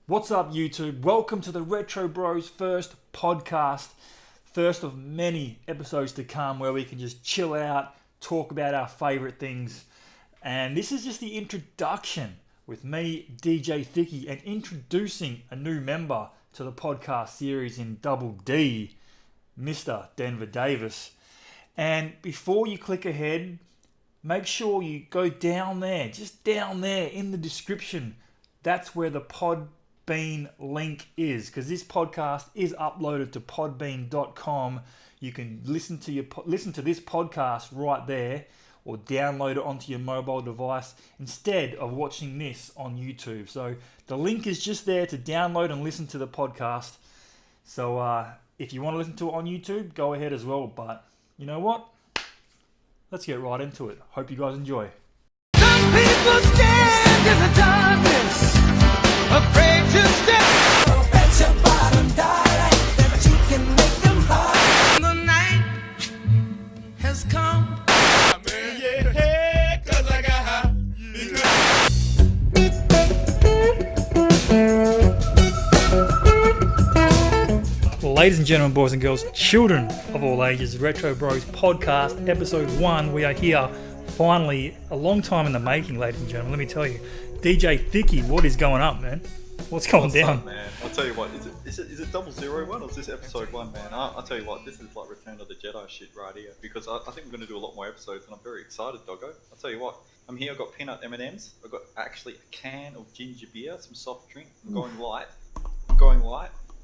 What's up, YouTube? Welcome to the Retro Bros first podcast. First of many episodes to come where we can just chill out, talk about our favorite things. And this is just the introduction with me, DJ Thicky, and introducing a new member to the podcast series in Double D, Mr. Denver Davis. And before you click ahead, make sure you go down there, just down there in the description. That's where the Podbean link is, because this podcast is uploaded to podbean.com. You can listen to this podcast right there, or download it onto your mobile device instead of watching this on YouTube. So the link is just there to download and listen to the podcast. So if you want to listen to it on YouTube, go ahead as well. But you know what? Let's get right into it. Hope you guys enjoy. Some people stand in the darkness, afraid to step. Bet your bottom dollar that you can make them hard. The night has come. Yeah, 'cause I got high. Ladies and gentlemen, boys and girls, children of all ages, Retro Bros Podcast, Episode 1. We are here, finally, a long time in the making, ladies and gentlemen. Let me tell you. DJ Thicky, what is going up, man? What's going down? Up, man? I'll tell you what, is it 001 or is this Episode 1, man? I'll tell you what, this is like Return of the Jedi shit right here, because I think we're going to do a lot more episodes, and I'm very excited, doggo. I'll tell you what, I'm here, I've got peanut M&Ms, I've got actually a can of ginger beer, some soft drink, I'm going light,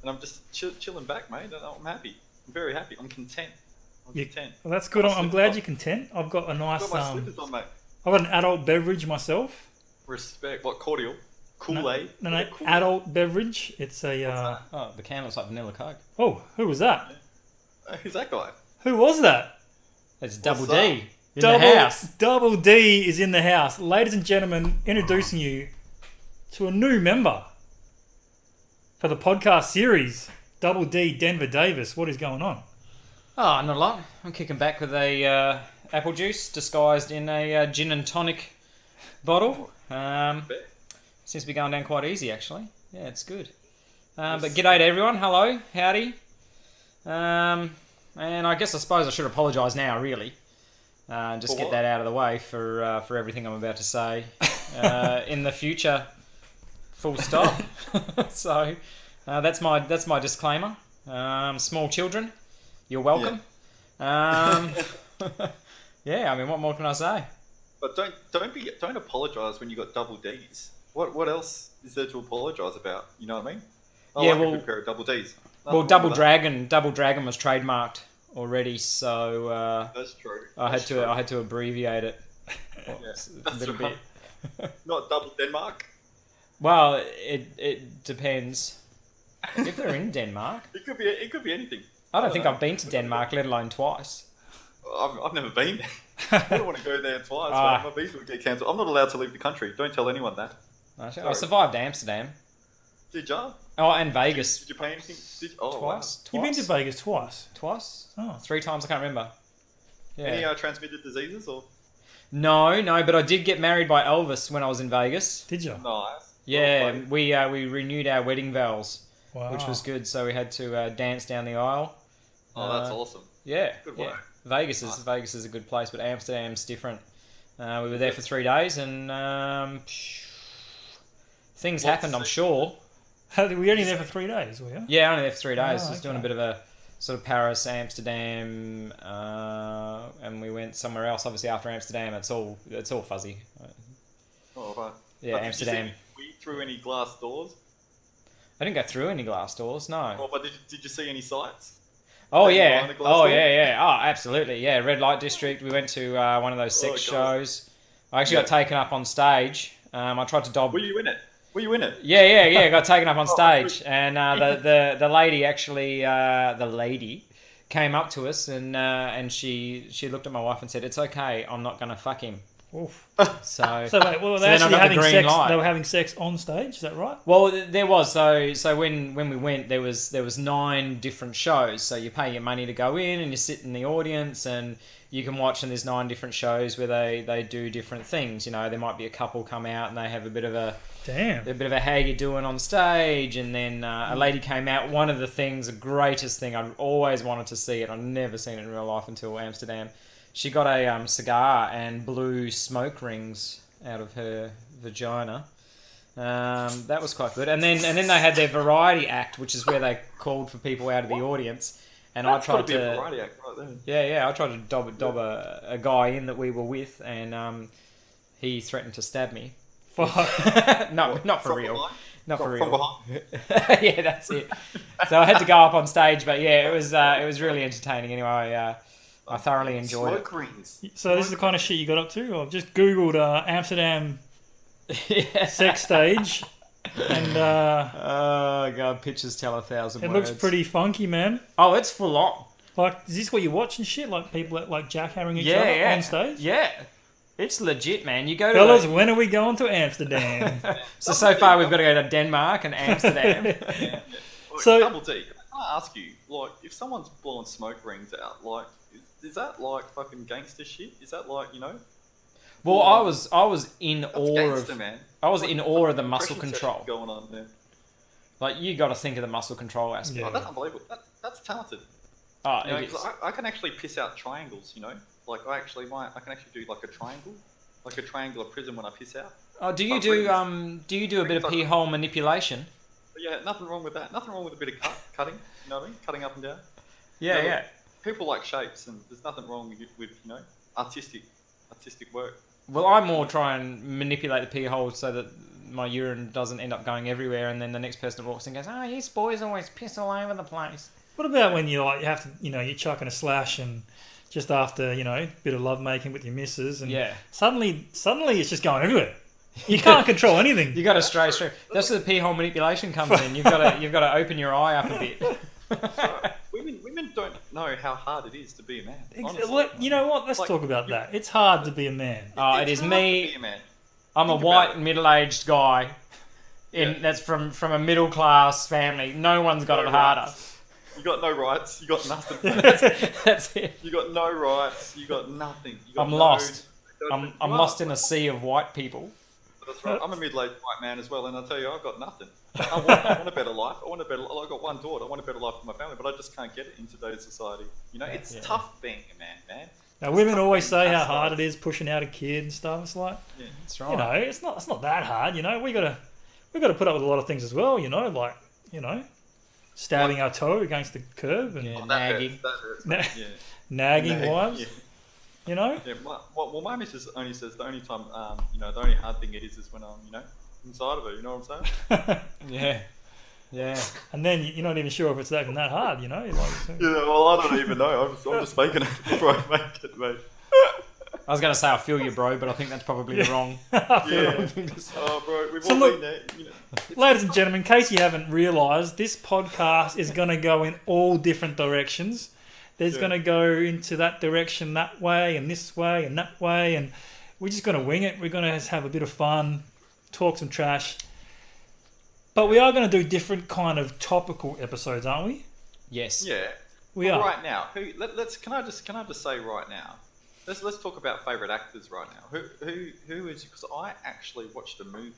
and I'm just chilling back, mate. I'm happy. I'm very happy. I'm content. Content. Well, that's good. I'm glad you're content. I've got a nice. I've got my slippers on, mate. I've got an adult beverage myself. Respect. What, cordial? Kool-Aid? No, adult beverage. It's a. Oh, the can looks like vanilla Coke. Oh, who was that? Who's that guy? Who was that? It's Double What's D in Double, the house. Double D is in the house. Ladies and gentlemen, introducing you to a new member for the podcast series, Double D Denver Davis. What is going on? Oh, not a lot. I'm kicking back with a apple juice disguised in a gin and tonic bottle. Seems to be going down quite easy, actually. Yeah, it's good. But g'day to everyone. Hello. Howdy. And I suppose I should apologise now, really. Just get that out of the way for everything I'm about to say in the future. Full stop. So that's my disclaimer. Small children, you're welcome. Yeah. Yeah, I mean, what more can I say? But don't apologise when you got double D's. What else is there to apologise about? You know what I mean? I like a good pair of double D's. Well, Double Dragon was trademarked already, so that's true. I had to abbreviate it Yeah, a little bit. Not double Denmark. Well, it depends. If they're in Denmark, It could be anything. I don't think I've been to Denmark, let alone twice. I've never been there. I don't want to go there twice. My visa would get cancelled. I'm not allowed to leave the country. Don't tell anyone that. I survived Amsterdam. Did ya? Oh, and Vegas. Did you pay anything? Twice. You've been to Vegas twice. Twice? Oh. 3 times, I can't remember. Yeah. Any transmitted diseases or? No, but I did get married by Elvis when I was in Vegas. Did you? Nice. Yeah, we renewed our wedding vows, Wow. which was good. So we had to dance down the aisle. Oh, that's awesome. Yeah, Good yeah. work. Vegas is a good place, but Amsterdam's different. We were there for 3 days, and things happened, I'm sure. Were you only there for 3 days, were you? Yeah, only there for 3 days. Oh, Just doing a okay. bit of a sort of Paris, Amsterdam, and we went somewhere else. Obviously, after Amsterdam, it's all fuzzy. Oh, right. Yeah, But Amsterdam. Did you see through any glass doors? I didn't go through any glass doors, no. Oh, but did you see any sights? Oh Being yeah, behind the glass door? yeah. Oh, absolutely, yeah. Red Light District. We went to one of those sex God. shows. I actually got taken up on stage. I tried to dob. Were you in it? Yeah. Got taken up on stage, good. and the lady actually, the lady came up to us and she looked at my wife and said, "It's okay, I'm not gonna fuck him." Oof. So, So wait, well, so they're then I actually got the having green sex. light. They were having sex on stage. Is that right? Well, there was so when we went, there was 9 different shows. So you pay your money to go in, and you sit in the audience, and you can watch. And there's 9 different shows where they do different things. You know, there might be a couple come out and they have a bit of a how you doing on stage, and then a lady came out. One of the things, the greatest thing, I've always wanted to see it. I've never seen it in real life until Amsterdam. She got a cigar and blew smoke rings out of her vagina. That was quite good. And then they had their variety act, which is where they called for people out of the audience. And That's I tried gotta be a to variety act right there. yeah, I tried to dob a guy in that we were with, and he threatened to stab me. Fuck. No, not for From real. behind? Not for From real. behind? Yeah, that's it. So I had to go up on stage, but yeah, it was really entertaining. Anyway, I thoroughly enjoyed Smoke rings. So this is the kind of shit you got up to? I've just googled Amsterdam it. sex stage, and Oh god, pictures tell 1,000 it words. looks pretty funky, man. Oh, it's full on. Like, is this what you watch and shit? Like people like jackhammering each Yeah, other yeah. on stage? Yeah, it's legit, man. You go to Fellas, when are we going to Amsterdam? so far we've got to go to Denmark and Amsterdam. Look, So- Double D, can I ask you, like, if someone's blowing smoke rings out, like, is that like fucking gangster shit? Is that like, you know? Well, I was in That's awe gangster, of man. I was Like, in awe of the fucking muscle impression control. session going on there. Like, you got to think of the muscle control aspect. Yeah. Oh, that's unbelievable. That's talented. Oh, You know, it is. 'cause I can actually piss out triangles. You know, like I can actually do like a triangle, like a triangular prism when I piss out. Oh, do you I've do written- do you do a bit of pee hole manipulation? But yeah, nothing wrong with that. Nothing wrong with a bit of cutting. You know what I mean? Cutting up and down. Yeah, You know, yeah. People like shapes, and there's nothing wrong with you know artistic work. Well, I more try and manipulate the pee hole so that my urine doesn't end up going everywhere, and then the next person walks in goes, "Oh, you boys always piss all over the place." What about when you have to, you're chucking a slash and just after, a bit of lovemaking with your missus, and Yeah. suddenly it's just going everywhere. You can't control anything. You got to stray through. That's where the pee hole manipulation comes in. You've got to open your eye up a bit. Women don't know how hard it is to be a man. honestly. Look, you know what? Let's Like, talk about that. It's hard to be a man. Oh, it It's is hard to me. be a man. I'm a Think about white it. middle-aged guy. Yeah. That's from a middle-class family. No one's got No it harder. rights. You got no rights. You got nothing. That's it. You got no rights. You got nothing. You got I'm no- lost. you I'm are. lost in a sea of white people. That's right. I'm a middle-aged white man as well, and I'll tell you, I've got nothing. I want a better life. I've got one daughter. I want a better life for my family, but I just can't get it in today's society. You know, it's Yeah. tough being a man. Now, women always say how That's hard right. it is pushing out a kid and stuff. It's like, Yeah. That's right. it's not that hard. We gotta put up with a lot of things as well. Like stabbing our toe against the curb and Yeah. Oh, that Nagging. hurts, that hurts, Na- mate. Yeah. nagging Nagging, wives. yeah. Yeah. Well, my missus only says the only time, the only hard thing it is when I'm, inside of her. You know what I'm saying? Yeah. Yeah. And then you're not even sure if it's even that hard. You're like, Yeah. Well, I don't even know. I'm just making it before I make it, mate. I was going to say I feel you, bro, but I think that's probably the wrong. Yeah. Oh, bro, we've So all look- been there. Ladies and gentlemen, in case you haven't realised, this podcast is going to go in all different directions. There's Yeah. going to go into that direction that way and this way and that way, and we're just going to wing it. We're going to have a bit of fun, talk some trash. But we are going to do different kind of topical episodes, aren't we? Yes. Yeah. We Well, are. right now. Can I just say right now? Let's talk about favourite actors right now. Who is? Because I actually watched a movie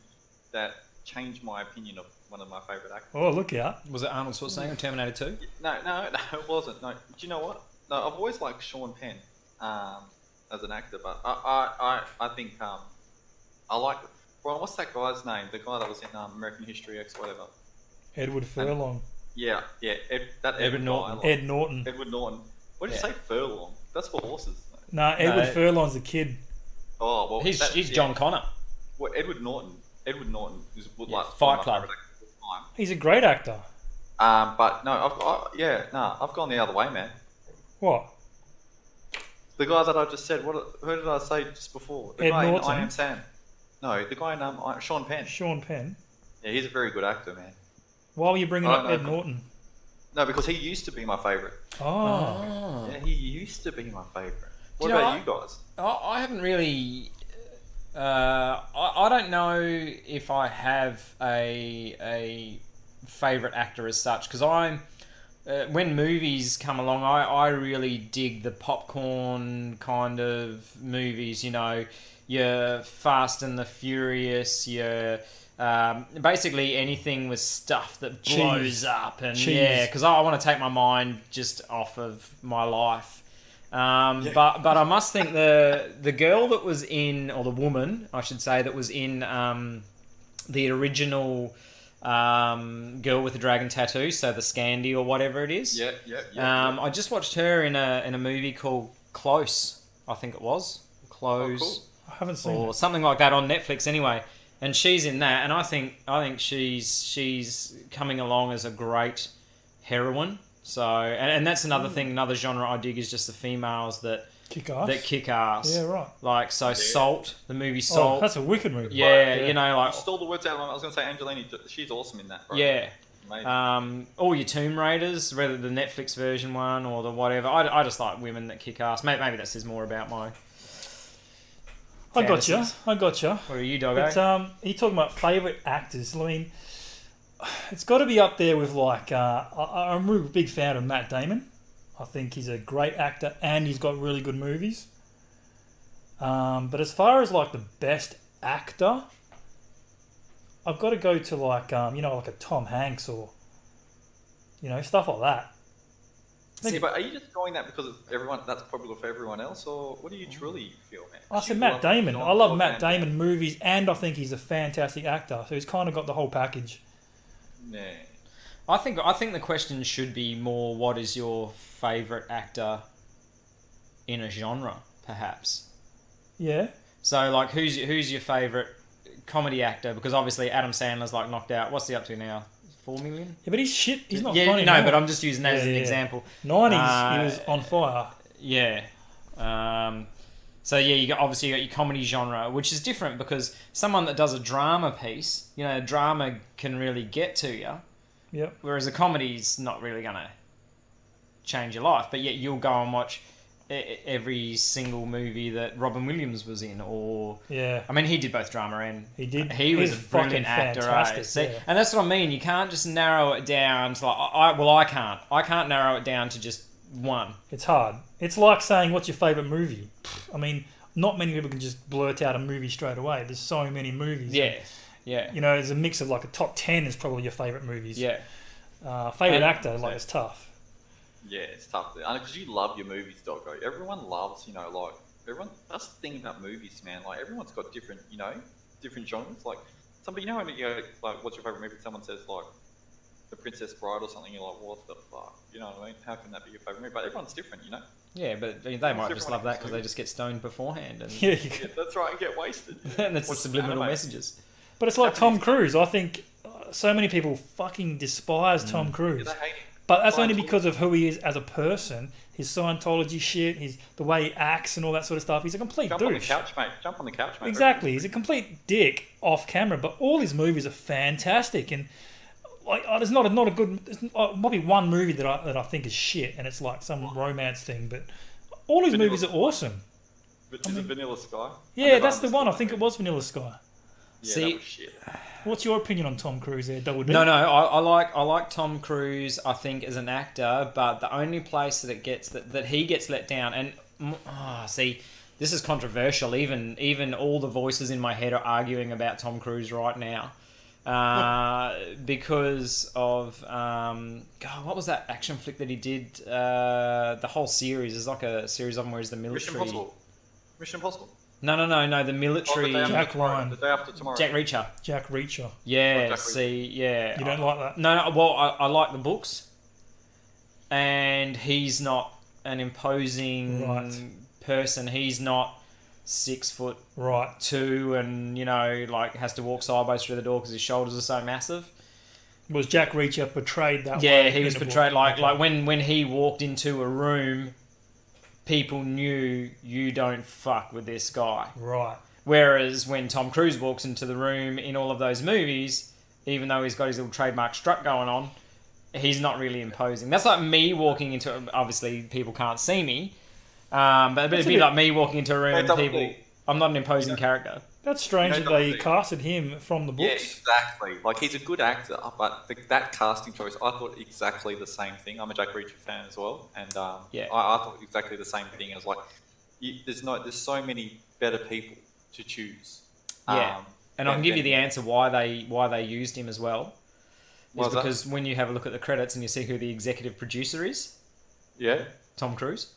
that changed my opinion of one of my favourite actors. Oh, look out. Was it Arnold Schwarzenegger in Terminator 2? No, it wasn't. No, do you know what? No, I've always liked Sean Penn as an actor, but I think I like. Well, what's that guy's name? The guy that was in American History X, whatever. Edward Furlong. Yeah. Edward Norton. Ed Norton. Edward Norton. What did you Yeah. say? Furlong. That's for horses. No, Edward No. Furlong's the kid. Oh well, He's John Connor. Well, Edward Norton is like Yeah, one Fight of my Club. favourite actors of all He's a great actor. time. But no, I've gone the other way, man. What? The guy that I just said. Who did I say just before? The Ed guy Norton? in I Am Sam. No, the guy in Sean Penn. Sean Penn. Yeah, he's a very good actor, man. Why were you bringing Oh, up no, Ed but- Norton? No, because he used to be my favourite. Oh. Yeah, he used to be my favourite. What you know about you guys? I haven't really. I don't know if I have a favourite actor as such, because when movies come along, I really dig the popcorn kind of movies, your Fast and the Furious, your basically anything with stuff that blows up, and because I want to take my mind just off of my life. But I must think the girl that was in, or the woman, I should say, that was in the original Girl with the Dragon Tattoo, so the Scandi or whatever it is. Yeah. I just watched her in a movie called Close, I think it was. Close. Oh, cool. I haven't seen or it. something like that on Netflix anyway. And she's in that, and I think she's coming along as a great heroine. So, and that's another thing, another genre I dig is just the females that Kick ass. that kick ass. Yeah, right. Like Salt, the movie Salt. Oh, that's a wicked movie. Yeah, Right, like You stole the words out of my mouth. I was going to say Angelini, she's awesome in that, bro. yeah. Amazing. All your Tomb Raiders, whether the Netflix version one or the whatever. I just like women that kick ass. Maybe that says more about my. I gotcha. What are you, doggo? But you talking about favourite actors? I mean, it's got to be up there with I'm a real big fan of Matt Damon. I think he's a great actor and he's got really good movies. But as far as like the best actor, I've got to go to like a Tom Hanks or stuff like that. See, but are you just going that because that's popular for everyone else, or what do you truly feel, man? I said Matt Damon. I love Matt Damon movies, and I think he's a fantastic actor. So he's kind of got the whole package. Yeah. I think the question should be more, what is your favourite actor in a genre, perhaps? Yeah. So, like, who's your favourite comedy actor? Because obviously Adam Sandler's like knocked out. What's he up to now? 4 million? Yeah, but he's shit. He's not yeah, funny. No, anymore. but I'm just using that as an example. 90s, he was on fire. Yeah. So yeah, you got your comedy genre, which is different because someone that does a drama piece, drama can really get to you. Yep. Whereas a comedy's not really gonna change your life, but yet you'll go and watch every single movie that Robin Williams was in, or yeah. I mean, he did both drama and He did. He was a brilliant actor, right? See, and that's what I mean. You can't just narrow it down to I can't. I can't narrow it down to just one. It's hard. It's like saying, what's your favourite movie? I mean, not many people can just blurt out a movie straight away. There's so many movies. Yeah. Yeah. There's a mix of like a top 10 is probably your favourite movies. Yeah. Favourite actor, it's tough. Yeah, it's tough. Because you love your movies, doggo. Everyone loves, everyone. That's the thing about movies, man. Like, everyone's got different, different genres. Like, somebody, when you go, like, what's your favourite movie? Someone says, like, The Princess Bride or something. You're like, what the fuck? You know what I mean? How can that be your favourite movie? But everyone's different, Yeah, but they might just love that because they just get stoned beforehand. And Yeah, that's right. And get wasted. and that's the subliminal messages. But it's like Tom Cruise. I think so many people fucking despise Tom Cruise. Yeah, they hate him. But that's only because of who he is as a person. His Scientology shit, the way he acts and all that sort of stuff. He's a complete Jump douche. on the couch, mate. Jump on the couch, mate. Exactly. He's a complete dick off camera, but all his movies are fantastic. And there's not a good. Might be one movie that I think is shit, and it's like some romance thing. But all his movies are awesome. Is it Vanilla Sky? Yeah, that's the one. I think it was Vanilla Sky. Yeah, See, that was shit. What's your opinion on Tom Cruise there, Double D? No, I like Tom Cruise, I think, as an actor, but the only place that it gets that he gets let down, and see, this is controversial. Even all the voices in my head are arguing about Tom Cruise right now, because of God, what was that action flick that he did? The whole series is like a series of them where he's the military. Mission Impossible. No, the military. Jack Ryan. The day after tomorrow. Jack Reacher. Jack Reacher. Yeah, Jack Reacher. see, yeah. You don't like that? No, well, I like the books. And he's not an imposing person. He's not 6'2" and, has to walk sideways through the door because his shoulders are so massive. Was Jack Reacher portrayed that way? Yeah, he was portrayed book? like when he walked into a room, people knew you don't fuck with this guy. Right. Whereas when Tom Cruise walks into the room in all of those movies, even though he's got his little trademark strut going on, he's not really imposing. That's like me walking into... Obviously, people can't see me. But it'd be like me walking into a room and people... I'm not an imposing character. That's strange You know, that they the- casted him from the Yeah, books. exactly. Like, he's a good actor, but that casting choice, I thought exactly the same thing. I'm a Jack Reacher fan as well, and Yeah. I thought exactly the same thing. It was like, there's so many better people to choose. Yeah. And I can give you than- the answer why they used him as well. Why Is is that? because when you have a look at the credits and you see who the executive producer is, Yeah. Tom Cruise.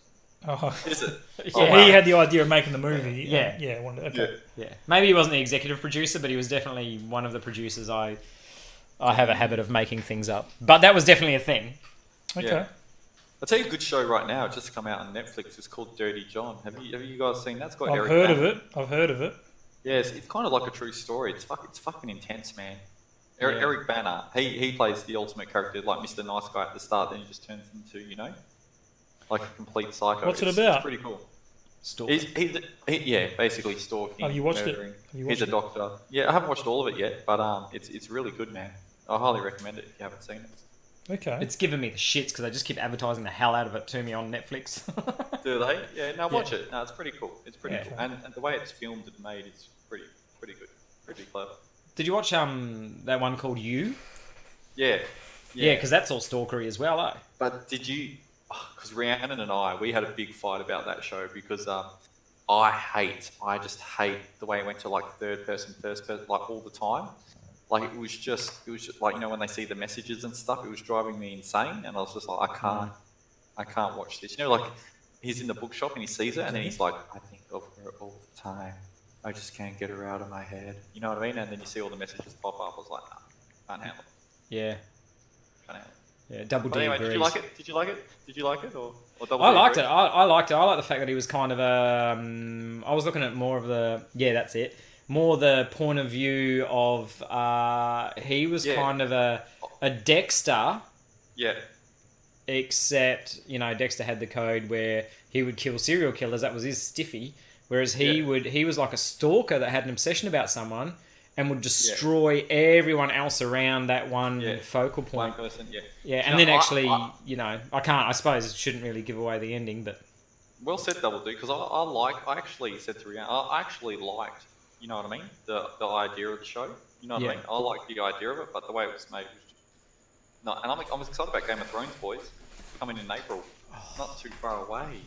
Oh. Is it? Yeah. Oh, He wow. had the idea of making the movie. Yeah. Yeah. Okay. Yeah. Yeah, maybe he wasn't the executive producer, but he was definitely one of the producers. I have a habit of making things up, but that was definitely a thing. Okay. Yeah. I'll tell you a good show right now. It's just come out on Netflix. It's called Dirty John. Have you guys seen that? It's got I've Eric heard of Bana. it. I've heard of it. Yeah, it's kind of like a true story. It's fucking intense, man. Eric Bana, he plays the ultimate character, like Mr. Nice Guy at the start, then he just turns into, like a complete psycho. What's it about? It's pretty cool. Stalk. Yeah, basically stalking. Have you watched it? murdering. Have you He's watched a doctor. Yeah, I haven't watched all of it yet, but it's really good, man. I highly recommend it if you haven't seen it. Okay. It's given me the shits because they just keep advertising the hell out of it to me on Netflix. Do they? Yeah, no, watch it. No, it's pretty cool. It's pretty Yeah. cool, and the way it's filmed and made is pretty good, pretty clever. Did you watch that one called You? Yeah. Yeah, because that's all stalkery as well, eh? But did you? Because Rhiannon and we had a big fight about that show because I just hate the way it went to like third person, first person, like all the time. Like it was just like when they see the messages and stuff, it was driving me insane, and I was just like, I can't watch this. Like he's in the bookshop and he sees it, and then he's like, I think of her all the time. I just can't get her out of my head. You know what I mean? And then you see all the messages pop up. I was like, nah, can't handle it. Yeah. Can't handle it. Yeah, Double But D anyway, agrees. did you like it? Did you like it? Did you like it? Or Double I D liked it. agrees? I liked it. I like the fact that he was kind of I was looking at more of the... Yeah, that's it. More the point of view of... he was Yeah. kind of a Dexter, Yeah. except, Dexter had the code where he would kill serial killers. That was his stiffy. Whereas he was like a stalker that had an obsession about someone and would destroy everyone else around that one focal One point. person, yeah. Yeah, and No, then I- actually, I- I suppose it shouldn't really give away the ending, but Well said, Double D, because I actually said to Rhiannon, I actually liked, you know what I mean, the idea of the show. You know what I mean? I liked the idea of it, but the way it was made was just... No, and I'm excited about Game of Thrones, boys. Coming in April. Not too far away.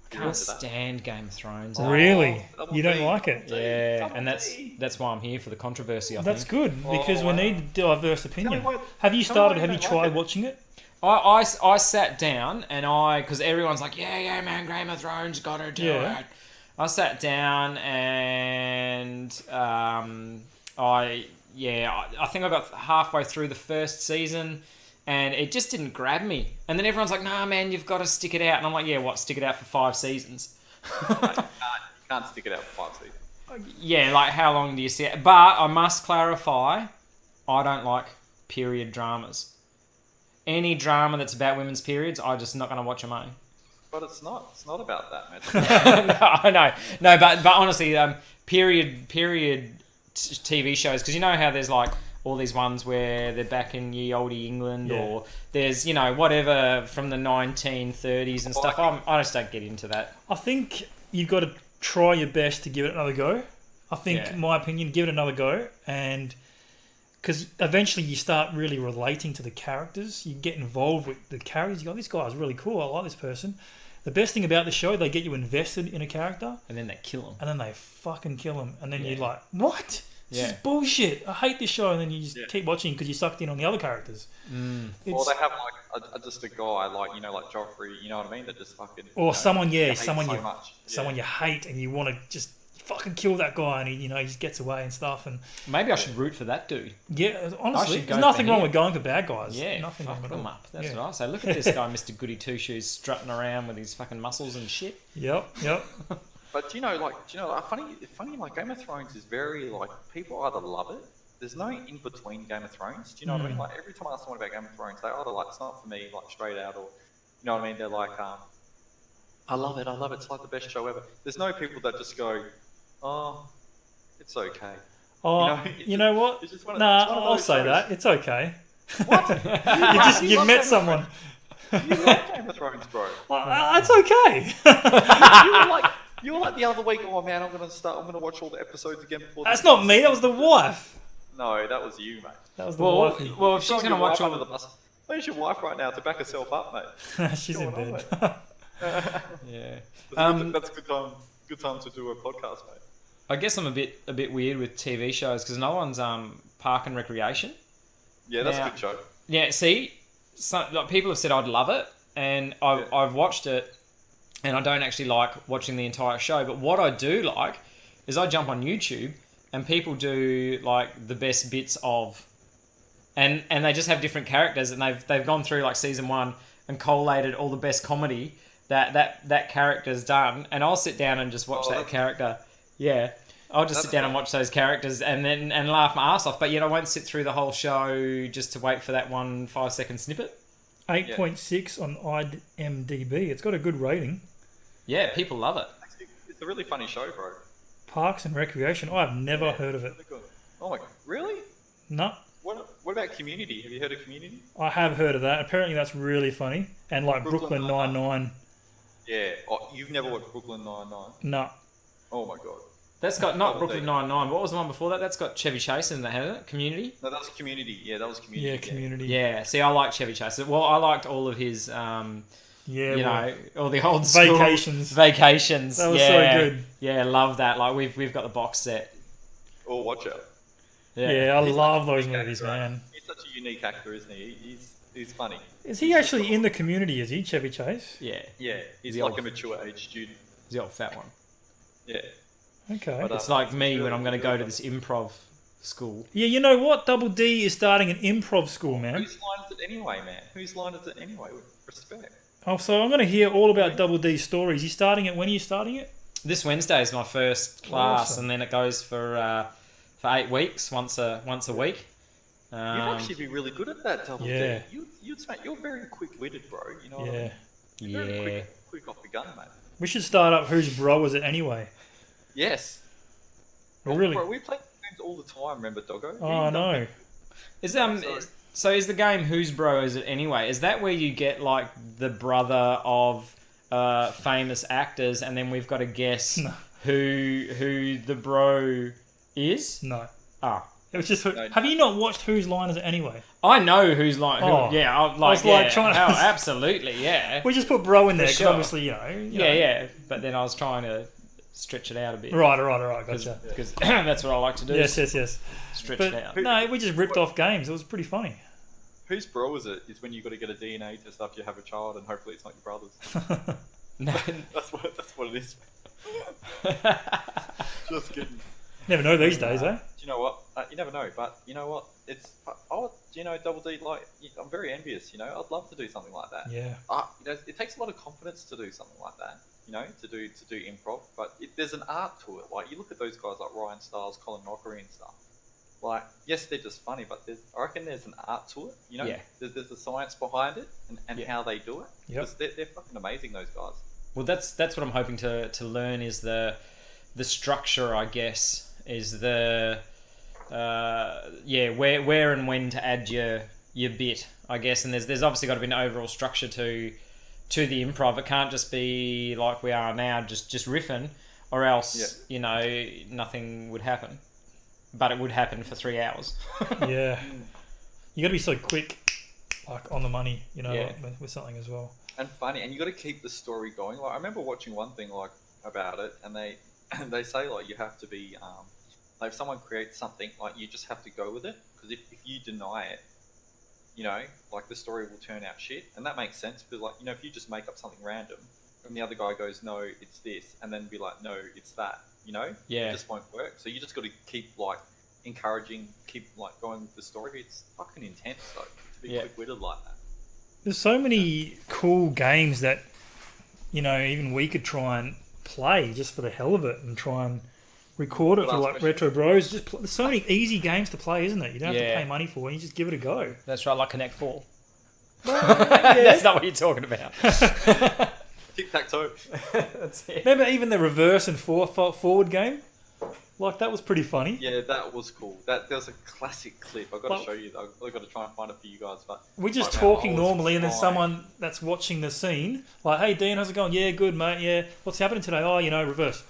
can't stand Game of Thrones. Really? Double You don't D. like it? Yeah, Double and D. that's why I'm here for the controversy. I That's think. good because we wow. need diverse opinion. what- Have you tell me started? why Have you you don't tried like it. watching it? I sat down and because everyone's like, yeah, man, Game of Thrones, gotta do Yeah. it. I sat down and I think I got halfway through the first season and it just didn't grab me. And then everyone's like, nah, man, you've got to stick it out. And I'm like, yeah, what? Stick it out for 5 seasons? Can't stick it out for 5 seasons. Yeah, like how long do you see it? But I must clarify, I don't like period dramas. Any drama that's about women's periods, I'm just not going to watch them, mate. But it's not about that, man. No, I know. No, but honestly, period TV shows, because you know how there's like all these ones where they're back in ye olde England, or there's whatever from the 1930s and stuff. I just don't get into that. I think you've got to try your best to give it another go. I think, in my opinion, give it another go, and because eventually you start really relating to the characters, you get involved with the characters. You go, this guy's really cool. I like this person. The best thing about the show, they get you invested in a character, And then they kill them. and then they fucking kill him, and then Yeah. you're like, what? This is bullshit. I hate this show, and then you just keep watching because you're sucked in on the other characters. Or they have like just a guy like Joffrey, you know what I mean? That just fucking Or someone, hates someone so you much. someone you hate, and you want to just fucking kill that guy, and he just gets away and stuff. And Maybe I should root for that dude. yeah, honestly, should go there's nothing for wrong him. with going for bad guys. Yeah, nothing fuck wrong at them all. up. That's Yeah. what I say. Look at this guy, Mr. Goody Two Shoes, strutting around with his fucking muscles and shit. Yep. But funny like Game of Thrones is very like people either love it. There's no in between Game of Thrones. Do you know what I mean? Like every time I ask someone about Game of Thrones, they either like it's not for me, like straight out, or you know what I mean? They're like, I love it. It's like the best show ever. There's no people that just go, oh, it's okay. Oh, you know what? it's just one of- Nah, it's one of I'll those say shows. that. It's okay. What? You've love met Game of someone. You love Game of Thrones, bro. It's okay. You were like, You were like the other week. Oh man, I'm gonna watch all the episodes again before. That's not me. That was the wife. No, that was you, mate. That was the Well, wife. well, if she's going to watch all the bus. Where's your wife right now to back herself up, mate? She's What's in going bed. yeah. That's a good time to do a podcast, mate. I guess I'm a bit weird with TV shows because no one's Park and Recreation. Yeah, that's Now- a good show. Yeah, see, like, people have said I'd love it, and I've watched it, and I don't actually like watching the entire show. But what I do like is I jump on YouTube, and people do like the best bits of, and they just have different characters, and they've gone through like season 1 and collated all the best comedy that character's done, and I'll sit down and just watch that character. Yeah. I'll just sit down and watch those characters and laugh my ass off. But yet I won't sit through the whole show just to wait for that 1 5-second snippet. 8.6 on IMDb. It's got a good rating. Yeah, people love it. Actually, it's a really funny show, bro. Parks and Recreation. I've never heard of it. Really good. Oh my god, really? No, What about Community? Have you heard of Community? I have heard of that. Apparently that's really funny. And like Brooklyn Nine-Nine. Yeah. Oh, you've never watched Brooklyn Nine-Nine? No. Oh my god. That's got not Brooklyn Nine-Nine. What was the one before that? That's got Chevy Chase in that, hasn't it? Community? No, that was Community. Yeah, that was Community. Yeah, Community. Yeah. See, I like Chevy Chase. Well, I liked all of his, all the old school Vacations. Vacations. That was so good. Yeah, love that. Like we've got the box set. Oh, watch out. Yeah, I He's love like a those unique movies, actor, man. He's such a unique actor, isn't he? He's funny. Is he actually in the Community? Is he Chevy Chase? Yeah. Yeah, he's The like old- a mature age student. He's the old fat one. Yeah. Okay. But, It's like me when I'm going to go to this improv school. Yeah, you know what? Double D is starting an improv school, man. Whose line is it anyway, man? Whose line is it anyway? With respect. Oh, so I'm going to hear all about Double D's stories. You starting it? When are you starting it? This Wednesday is my first class, Awesome. and then it goes for 8 weeks, once a week. You'd actually be really good at that, Double Yeah. D. You're very quick-witted, bro. You know what I Yeah. mean? You're very Yeah. quick off the gun, mate. We should start up Whose Bro Is It Anyway? Yes. Really? Bro, we play games all the time, remember, Doggo? Oh, no. Is Sorry. so is the game Whose Bro Is It Anyway? Is that where you get like the brother of famous actors, and then we've got to guess No. who the bro is? No. Ah, It was just. Have you not watched Whose Line Is It Anyway? I know who's like. Oh. Yeah, I was like trying to- absolutely, yeah. We just put Bro in there because sure. obviously, you know. Yeah. But then I was trying to stretch it out a bit. Right, gotcha. Because that's what I like to do. Yes. Stretch But it out. no, we just ripped off games. It was pretty funny. Whose bro is it? Is when you got to get a DNA test after you have a child, and hopefully it's not your brother's. No. That's what it is. Just kidding. Never know these days, eh? Do you know what? You never know, but you know what? It's Double D. Like, I'm very envious. You know, I'd love to do something like that. Yeah. It takes a lot of confidence to do something like that. You know, to do improv, but there's an art to it. Like, you look at those guys like Ryan Stiles, Colin Mockery, and stuff. Like, yes, they're just funny, but I reckon there's an art to it. You know, Yeah. there's a science behind it and how they do it. Yep. 'Cause they're fucking amazing, those guys. Well, that's what I'm hoping to learn is the structure, I guess, is the where and when to add your bit, I guess, and there's obviously got to be an overall structure to the improv. It can't just be like we are now, just riffing, or else nothing would happen. But it would happen for 3 hours. Yeah. You got to be so quick, like on the money, you know, Yeah. with something as well. And funny, and you got to keep the story going. Like, I remember watching one thing like about it, and they say like you have to be like if someone creates something, like you just have to go with it, because if you deny it, you know, like the story will turn out shit, and that makes sense because like, you know, if you just make up something random, and the other guy goes, no, it's this, and then be like, no, it's that, you know, Yeah. it just won't work. So you just got to keep like encouraging, keep like going with the story. It's fucking intense though to be Yeah. quick-witted like that. There's so many cool games that, you know, even we could try and play just for the hell of it and try and record it for Last like question. Retro Bros. There's so many easy games to play, isn't it? You don't have to Yeah. pay money for it. You just give it a go. That's right, like Connect 4. Yeah. That's not what you're talking about. Tic-tac-toe. That's it. Remember even the reverse and forward game? Like, that was pretty funny. Yeah, that was cool. There's a classic clip. I've got to Well- show you though. I've got to try and find it for you guys. But We're just right now, talking I was normally, and then crying. someone that's watching the scene, like, hey, Dean, how's it going? Yeah, good, mate. Yeah. What's happening today? Oh, reverse.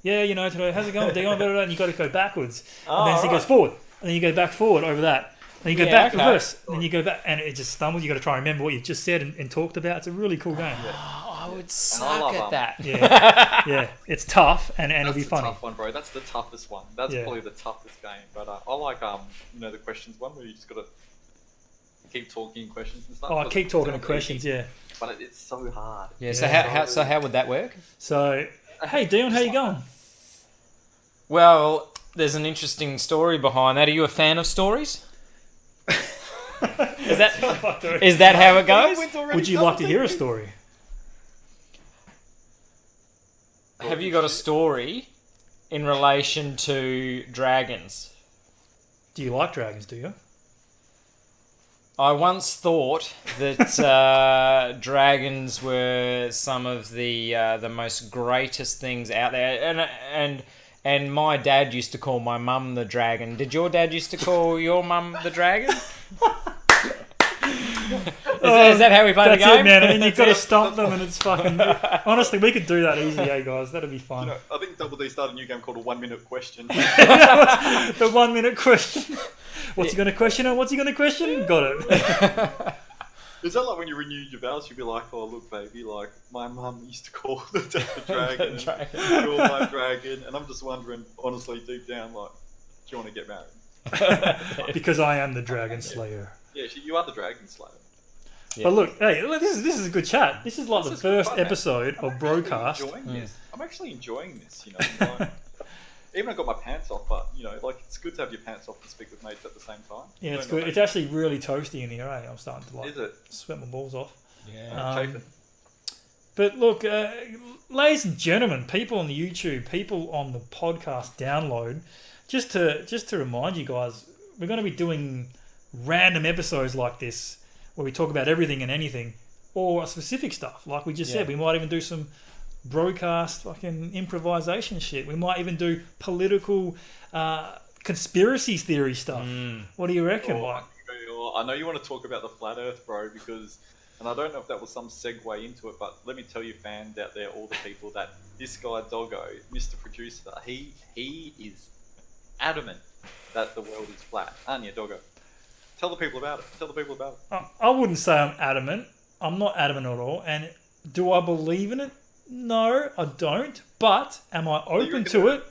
Yeah, today, how's it going, Dean? Blah, blah, blah. And you got to go backwards. And then he goes forward. And then you go back forward over that. Then you go back, okay. reverse. And then you go back, and it just stumbles. You got to try and remember what you've just said and talked about. It's a really cool game. I would I suck love at 'em. that. Yeah. Yeah. It's tough, and it'll That's be the funny. tough one, bro. That's the toughest one. That's Yeah. probably the toughest game. But I like the questions one where you just got to keep talking questions and stuff. Oh, I Because keep it talking to sounds questions, easy, yeah. But it's so hard. Yeah. Yeah. So how would that work? So, hey, Dion, how you going? Well, there's an interesting story behind that. Are you a fan of stories? Is that how it goes? Would you like to hear a story? Have you got a story in relation to dragons? Do you like dragons, do you? I once thought that dragons were some of the most greatest things out there, and my dad used to call my mum the dragon. Did your dad used to call your mum the dragon? Is that how we play the That's game? it, man. And then you've got to stomp them, and it's fucking... Honestly, we could do that easy, guys. That'd be fun. I think Double D started a new game called a 1 minute question. The 1 minute question. What's he going to question? And what's he going to question? Got it. Is that like when you renewed your vows, you'd be like, oh, look, baby, like, my mum used to call the dragon, you're my dragon, and I'm just wondering, honestly, deep down, like, do you want to get married? Because I am the dragon slayer. Yeah, you are the dragon slayer. Yeah. But look, hey, this is a good chat. This is like This the is good first fun, man. episode of BroCast. I'm actually enjoying this, Like, even I got my pants off, but, like, it's good to have your pants off and speak with mates at the same time. Yeah, it's Don't know, good. It's actually really toasty in here, eh? I'm starting to Is it? sweat my balls off. Yeah. Chafing. But look, ladies and gentlemen, people on the YouTube, people on the podcast download, just to remind you guys, we're going to be doing random episodes like this where we talk about everything and anything, or specific stuff. Like we just said, we might even do some BroCast fucking improvisation shit. We might even do political conspiracy theory stuff. What do you reckon? Like, I know you want to talk about the flat Earth, bro, because, and I don't know if that was some segue into it, but let me tell you, fans out there, all the people, that this guy Doggo, Mr. Producer, he is adamant that the world is flat, aren't you, Doggo? Tell the people about it. I wouldn't say I'm adamant. I'm not adamant at all. And do I believe in it? No, I don't. But am I open to it?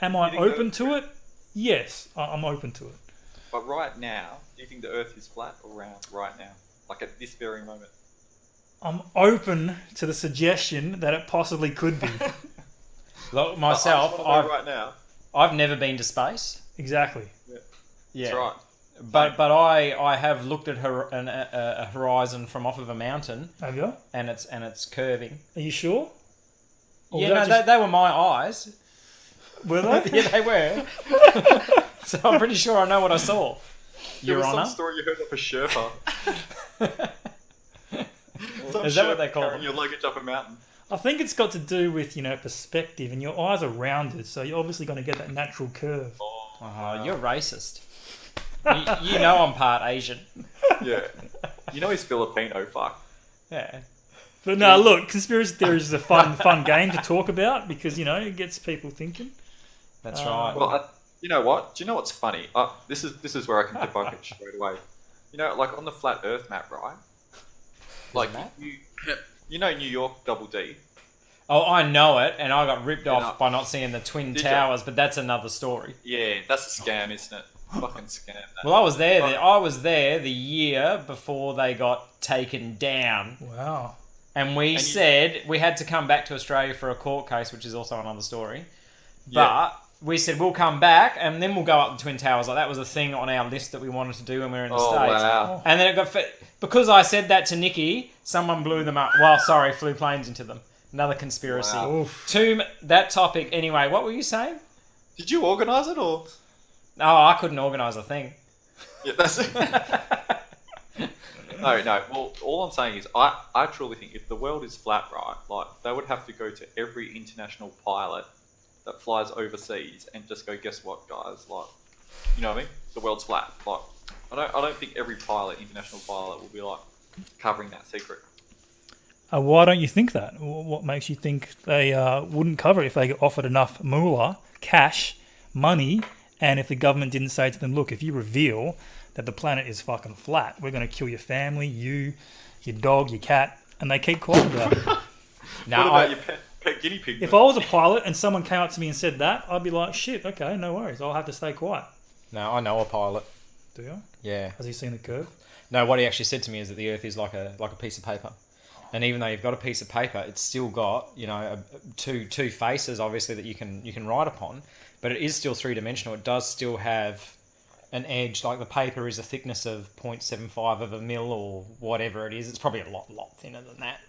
Am I open to it? Yes, I'm open to it. But right now, do you think the Earth is flat or round right now? Like at this very moment? I'm open to the suggestion that it possibly could be. Look, myself, right now. I've never been to space. Exactly. Yeah. That's right. But I have looked at a horizon from off of a mountain, Have you? and it's curving. Are you sure? Or Yeah, was no, that just- they were my eyes. Were they? Yeah, they were. So I'm pretty sure I know what I saw. There Your was Honour. some story you heard of a Sherpa. Some Is that what they Sherpa call carrying them? your luggage up a mountain. I think it's got to do with, perspective, and your eyes are rounded, so you're obviously going to get that natural curve. Oh, you're racist. You know I'm part Asian. Yeah. You know he's Filipino, fuck. Yeah. But no, look, conspiracy theories is a fun game to talk about because, it gets people thinking. That's right. Well, you know what? Do you know what's funny? This is where I can debunk it straight away. Like on the flat Earth map, right? Like map? you know New York Double D. Oh, I know it, and I got ripped off no. by not seeing the Twin Did ya? Towers, but that's another story. Yeah, that's a scam, isn't it? Fucking scam. That. Well, I was there. I was there the year before they got taken down, Wow. and we And said we had to come back to Australia for a court case, which is also another story. But Yeah. we said we'll come back, and then we'll go up the Twin Towers. Like that was a thing on our list that we wanted to do when we were in the States. Wow. And then it got because I said that to Nikki, someone blew them up. Well, sorry, flew planes into them. Another conspiracy. Wow. Oof. That topic. Anyway, what were you saying? Did you organise it or? Oh, I couldn't organise a thing. Yeah, that's it. No. Well, all I'm saying is, I truly think if the world is flat, right, like they would have to go to every international pilot that flies overseas and just go, guess what, guys? Like, you know what I mean? The world's flat. Like, I don't think every international pilot, will be like covering that secret. Why don't you think that? What makes you think they wouldn't cover it if they get offered enough moolah, cash, money, and if the government didn't say to them, look, if you reveal that the planet is fucking flat, we're going to kill your family, you, your dog, your cat, and they keep quiet about it. What about your pet guinea pig? If I was a pilot and someone came up to me and said that, I'd be like, shit, okay, no worries, I'll have to stay quiet. No, I know a pilot. Do you? Yeah. Has he seen the curve? No, what he actually said to me is that the Earth is like a piece of paper. And even though you've got a piece of paper, it's still got, you know, two faces, obviously, that you can write upon. But it is still three-dimensional. It does still have an edge. Like the paper is a thickness of 0.75 of a mil or whatever it is. It's probably a lot thinner than that.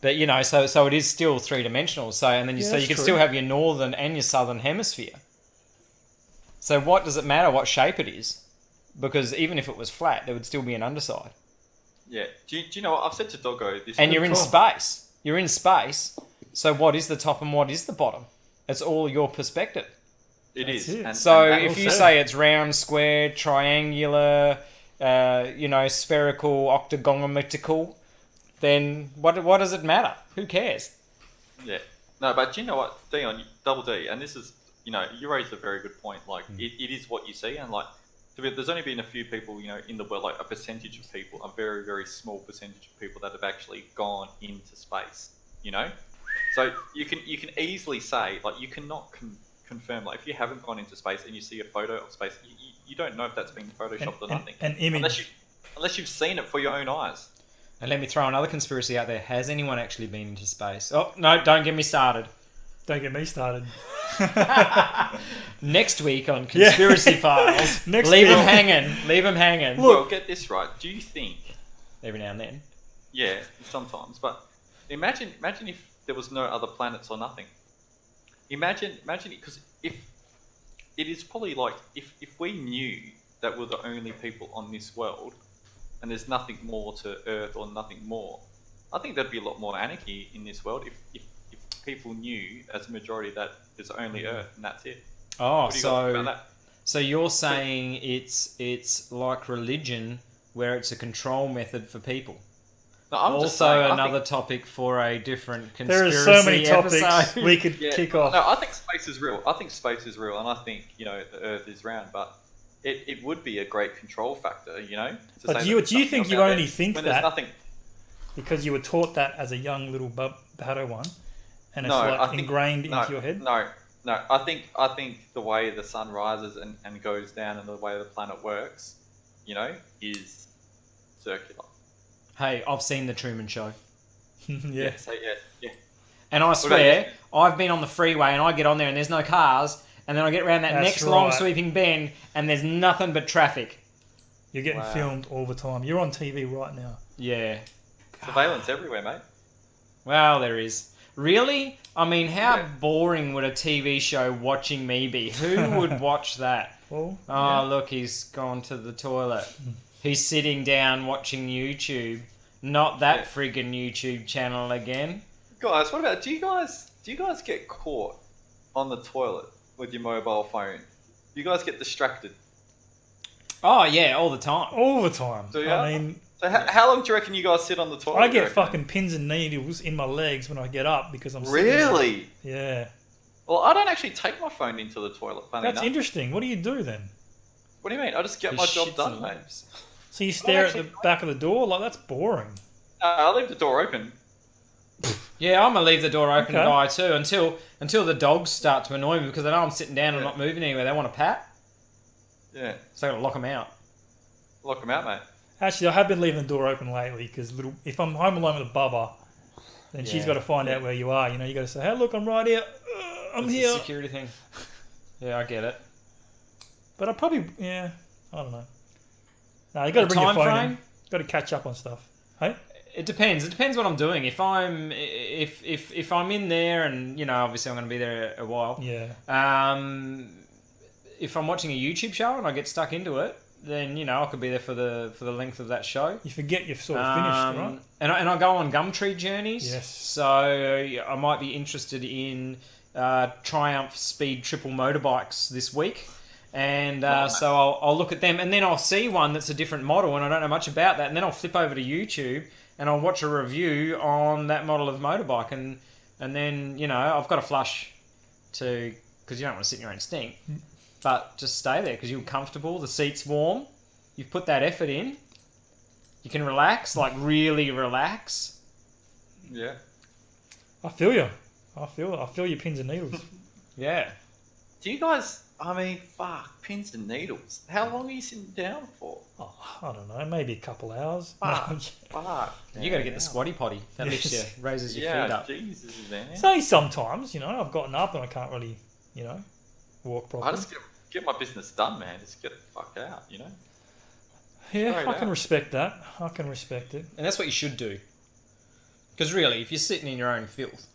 But, you know, so it is still three-dimensional. So, and then you can still have your northern and your southern hemisphere. So what does it matter what shape it is? Because even if it was flat, there would still be an underside. Yeah. Do you know what? I've said to Doggo this. And you're in space. You're in space. So what is the top and what is the bottom? It's all your perspective. It is. And if you say it's round, square, triangular, spherical, octagonal, then what does it matter? Who cares? Yeah. No, but do you know what, Dion, Double D, and this is, you know, you raised a very good point. Like, it is what you see, and like, there's only been a few people, you know, in the world, like a percentage of people, a very, very small percentage of people that have actually gone into space, you know? So you can easily say, like, you cannot confirm, like, if you haven't gone into space and you see a photo of space, you don't know if that's been photoshopped or nothing. An image. Unless you've seen it for your own eyes. And let me throw another conspiracy out there. Has anyone actually been into space? Oh, no, don't get me started. Don't get me started. Next week on Conspiracy Files, leave them hanging. Look, well, get this right. Do you think... Every now and then. Yeah, sometimes. But imagine if there was no other planets or nothing. Imagine it, because if it is probably like, if we knew that we're the only people on this world, and there's nothing more to Earth or nothing more, I think there'd be a lot more anarchy in this world if people knew as a majority that there's only Earth and that's it. Oh, so you're saying it's like religion where it's a control method for people. No, I'm also just saying, another topic for a different conspiracy there are so many episode. topics we could kick off. No, I think space is real. And I think, you know, the Earth is round, but it would be a great control factor, you know. But do you think you only think that nothing... because you were taught that as a young little Padawan, and it's ingrained into your head? No. I think the way the sun rises and goes down and the way the planet works, you know, is circular. Hey, I've seen the Truman Show. Yeah. Yeah. And I swear, I've been on the freeway and I get on there and there's no cars, and then I get around that long sweeping bend and there's nothing but traffic. You're getting filmed all the time. You're on TV right now. Yeah. Surveillance everywhere, mate. Well, there is. Really? I mean, how boring would a TV show watching me be? Who would watch that? Well, look, he's gone to the toilet. He's sitting down watching YouTube. Not that friggin' YouTube channel again. Guys, what about, do you guys get caught on the toilet with your mobile phone? Do you guys get distracted? Oh, yeah, all the time. All the time. So, I mean... So how long do you reckon you guys sit on the toilet? I get fucking pins and needles in my legs when I get up because I'm Really? Yeah. Well, I don't actually take my phone into the toilet. That's interesting. What do you do then? What do you mean? I just get my job done, mate. So you stare at the back of the door? Like, that's boring. I leave the door open. Yeah, I'm gonna leave the door open, guy, too, until the dogs start to annoy me because they know I'm sitting down and not moving anywhere. They want a pat. Yeah. So I gotta lock them out. Lock them out, mate. Actually, I have been leaving the door open lately because if I'm home alone with a bubba, then she's got to find out where you are. You know, you got to say, "Hey, look, I'm right here. I'm here." It's a security thing. Yeah, I get it. But I probably, I don't know. No, you got to bring your phone in. Got to catch up on stuff. Hey. It depends. It depends what I'm doing. If I'm in there and, you know, obviously I'm going to be there a while. Yeah. If I'm watching a YouTube show and I get stuck into it, then, you know, I could be there for the length of that show. You forget you've sort of finished, right? And I go on Gumtree journeys. Yes. So I might be interested in Triumph Speed triple motorbikes this week. And so I'll look at them, and then I'll see one that's a different model, and I don't know much about that. And then I'll flip over to YouTube, and I'll watch a review on that model of motorbike. And then, I've got a flush to... Because you don't want to sit in your own stink. But just stay there, because you're comfortable, the seat's warm, you've put that effort in, you can relax, like really relax. Yeah. I feel you. I feel your pins and needles. Yeah. Do you guys... I mean, fuck, pins and needles. How long are you sitting down for? Oh, I don't know, maybe a couple hours. Fuck. You got to get the squatty potty. That lifts you, raises your feet up. Jesus, man. So sometimes, I've gotten up and I can't really, walk properly. I just get my business done, man. Just get the fuck out, Yeah, Straight I can out. respect that. I can respect it. And that's what you should do. Because really, if you're sitting in your own filth,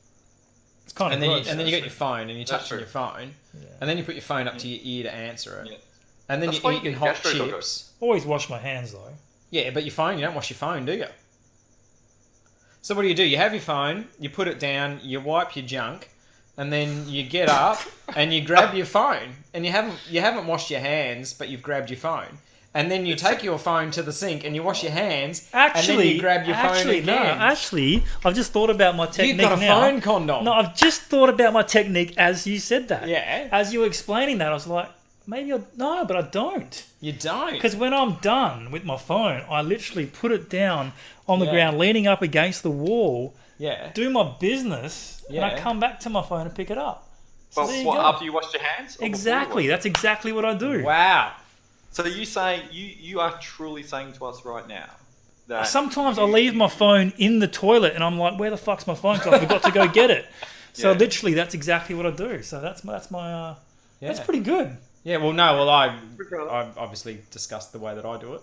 It's kind of and then gross. you got your phone and you're That's touching true. your phone, Yeah. and then you put your phone up to your ear to answer it, Yeah. and then That's you're why you eating get hot gastro doggo. chips. Always wash my hands though. Yeah, but your phone, you don't wash your phone, do you? So what do? You have your phone, you put it down, you wipe your junk, and then you get up and you grab your phone, and you haven't washed your hands, but you've grabbed your phone. And then you take your phone to the sink and you wash your hands, and then you grab your phone again. Actually, I've just thought about my technique You've got a now. phone condom. No, I've just thought about my technique as you said that. Yeah. As you were explaining that, I was like, no, but I don't. You don't. Because when I'm done with my phone, I literally put it down on the Yeah. ground, leaning up against the wall, Yeah. do my business, and I Yeah. come back to my phone and pick it up. So But there you what, go. after you washed your hands? Or before you Exactly. washed- That's exactly what I do. Wow. So you say you are truly saying to us right now that Sometimes I leave my phone in the toilet and I'm like, where the fuck's my phone? Because I forgot to go get it. So Yeah. literally, that's exactly what I do. So that's my Yeah. that's pretty good. Yeah. Well, no. Well, I obviously discussed the way that I do it.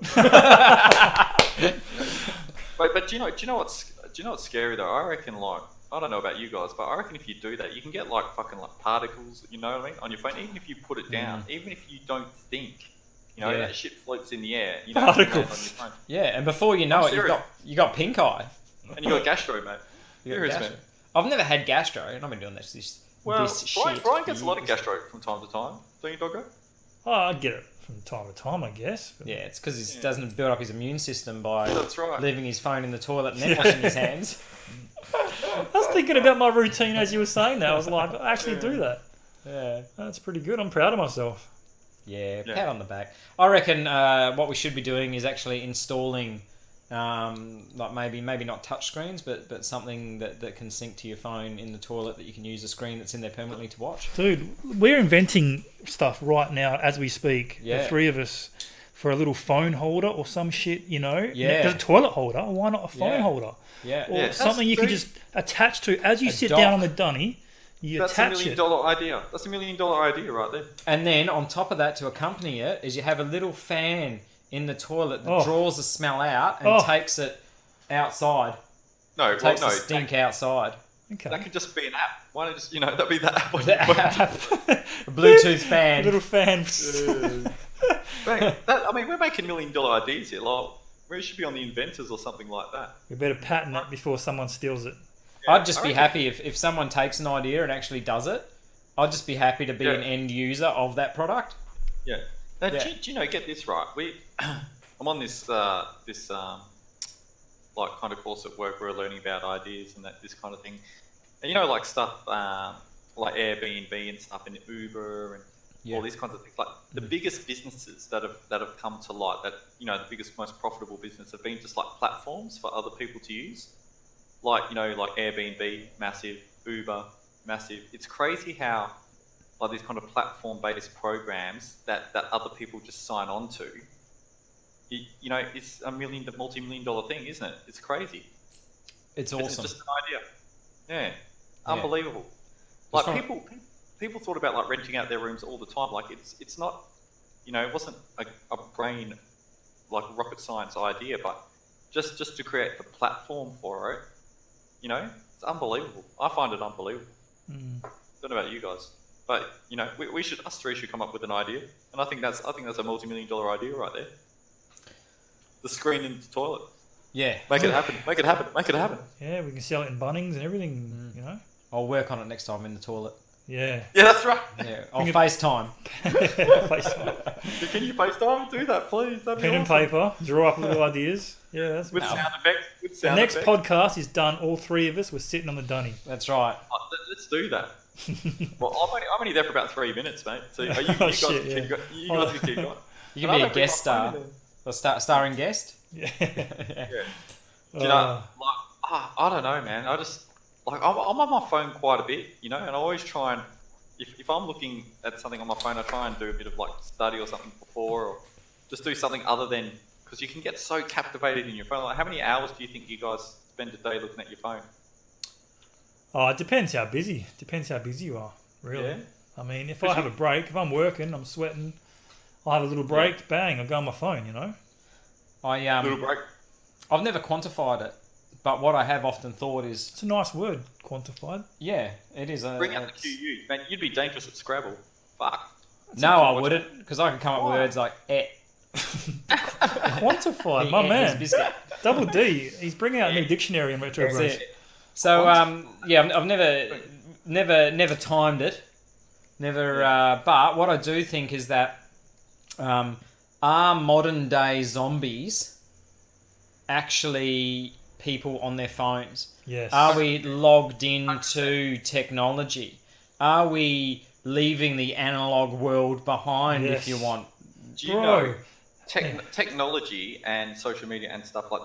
But do you know what's scary though? I reckon I don't know about you guys, but I reckon if you do that, you can get fucking particles, you know what I mean, on your phone. Even if you put it down, even if you don't think, Yeah. that shit floats in the air. You know, on your Particles. phone. Yeah. And before you know I'm it, serious. you got pink eye. And you got gastro, mate. You got Serious, gastro. man. I've never had gastro, and I've been doing this Well, this Brian shit gets for a lot of years. gastro from time to time. Don't you, Doggo? Oh, I get it from time to time, I guess. But Yeah, it's because he doesn't build up his immune system by That's right. leaving his phone in the toilet and then washing his hands. I was thinking about my routine as you were saying that. I was like, I actually do that. Yeah. That's pretty good. I'm proud of myself. Yeah, Yeah. pat on the back. I reckon what we should be doing is actually installing, like maybe not touch screens, but something that can sync to your phone in the toilet that you can use a screen that's in there permanently to watch. Dude, we're inventing stuff right now as we speak. Yeah. The three of us for a little phone holder or some shit, Yeah. There's a toilet holder. Why not a phone Yeah. holder? Yeah. Or Yeah. something you can That's just attach to as you A sit dock. down on the dunny. You That's attach $1 it. million idea. That's $1 million idea right there. And then on top of that, to accompany it, is you have a little fan in the toilet that Oh. draws the smell out and Oh. takes it outside. No, Takes the stink outside. Okay. that could just be an app. Why don't just that'd be the app on The your phone. app. A Bluetooth fan. Little fan. Mate, we're making $1 million ideas here. Like, we should be on the inventors or something like that. We better patent it before someone steals it. I'd just I be reckon- happy if someone takes an idea and actually does it. I'd just be happy to be Yeah. an end user of that product. Yeah. Now, Yeah. do you get this right? I'm on this like kind of course at work where we're learning about ideas and this kind of thing. And like stuff like Airbnb and stuff and Uber and all these kinds of things. Like the biggest businesses that have come to light, that the biggest, most profitable business have been just like platforms for other people to use. Like like Airbnb, massive. Uber, massive. It's crazy how like these kind of platform-based programs that other people just sign on to. It's a multi-million dollar thing, isn't it? It's crazy. It's It's awesome. just an idea. Yeah, unbelievable. Just Like from- people thought about like renting out their rooms all the time. Like it's not, it wasn't a brain like rocket science idea, but just to create the platform for it, it's unbelievable. I find it unbelievable. Don't know about you guys, but us three should come up with an idea, and I think that's a multi-million dollar idea right there. The screen in the toilet. Yeah. Make it happen. Make it happen. Make it happen. Yeah, we can sell it in Bunnings and everything, I'll work on it next time in the toilet. Yeah. Yeah, that's right. Yeah, I'll FaceTime. FaceTime. Can you FaceTime and do that, please? That'd be Pen and awesome. paper. Draw up little ideas. Yeah, that's With good. sound effects. With The sound next effects. podcast is done. All three of us. We're sitting on the dunny. That's right. Let's do that. Well, I'm only there for about 3 minutes, mate. So are you Oh, guys shit, can yeah. you guys can keep going. You can be a guest star. Or starring guest. Yeah. Yeah. Do you know, I don't know, man. I just I'm on my phone quite a bit, you know, and I always try and if I'm looking at something on my phone, I try and do a bit of like study or something before, or just do something other than because you can get so captivated in your phone. Like, how many hours do you think you guys spend a day looking at your phone? Oh, it depends how busy. Depends how busy you are, really. Yeah. I mean, if I have a break, if I'm working, I'm sweating, I have a little break, bang, I go on my phone, you know? Little break. I've never quantified it, but what I have often thought is, It's a nice word, quantified. yeah, it is. Bring out the QU, man. You'd be dangerous at Scrabble. Fuck. No, I wouldn't, because I can come up with words like Quantified, my his man. biscuit. Double D, he's bringing out a new dictionary in Retro That's Bros. it. So yeah, I've never timed it, but what I do think is that are modern day zombies actually people on their phones? Yes. Are we logged into technology? Are we leaving the analog world behind, Yes. if you want? Do you Bro. know technology and social media and stuff like?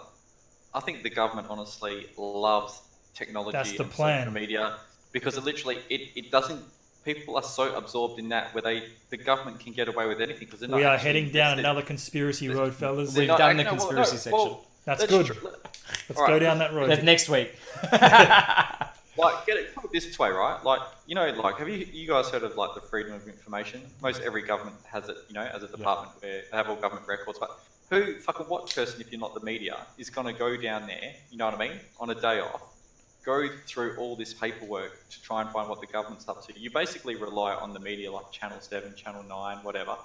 I think the government honestly loves technology That's the and plan. social media because it literally it doesn't. People are so absorbed in that where the government can get away with anything because they're not. We are actually heading down invested. another conspiracy road, fellas. We've Not- done the no, well, conspiracy no, section. well, That's let's good. tr- Let's all go right, down that road. That's next week. Like, put it this way, right? Like, you know, like, have you guys heard of like the freedom of information? Most every government has it, you know, as a department where they have all government records. But what person, if you're not the media, is going to go down there, you know what I mean, on a day off, go through all this paperwork to try and find what the government's up to? You basically rely on the media, like Channel 7, Channel 9, whatever.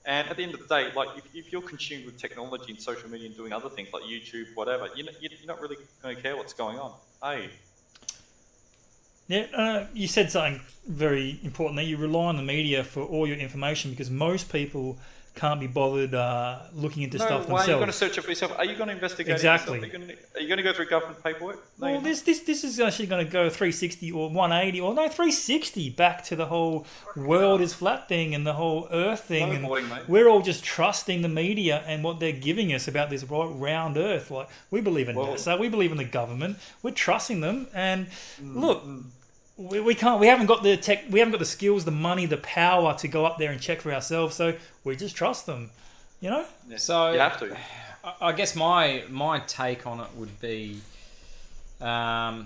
And at the end of the day, like, if you're consumed with technology and social media and doing other things like YouTube, whatever, you're not really going to care what's going on, are you? Yeah, you said something very important there. You rely on the media for all your information because most people can't be bothered looking into stuff why are you going to themselves. search it for yourself? Are you going to investigate Exactly. it yourself? Are you going to go through government paperwork? No, Well, you're not. this is actually going to go 360 or 180 or no 360 back to the whole world is flat thing and the whole Earth thing. And Snowboarding, mate. we're all just trusting the media and what they're giving us about this round Earth. Like we believe in NASA, we believe in the government. We're trusting them. And look, we can't. We haven't got the tech. We haven't got the skills, the money, the power to go up there and check for ourselves. So we just trust them. You know. Yeah. So You have to. I guess my take on it would be, as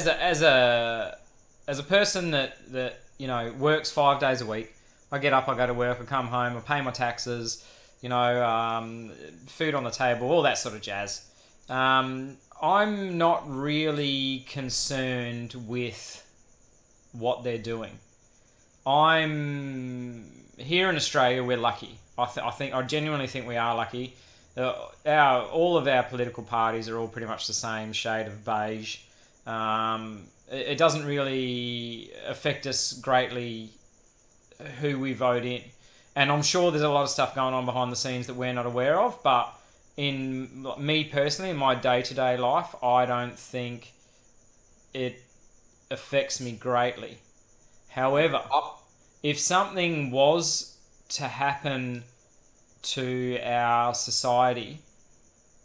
a person that you know works 5 days a week, I get up, I go to work, I come home, I pay my taxes, you know, food on the table, all that sort of jazz. I'm not really concerned with what they're doing. I'm here in Australia. We're lucky. I genuinely think we are lucky. All of our political parties are all pretty much the same shade of beige. It doesn't really affect us greatly who we vote in, and I'm sure there's a lot of stuff going on behind the scenes that we're not aware of. But in me personally, in my day-to-day life, I don't think it affects me greatly. However, if something was to happen to our society,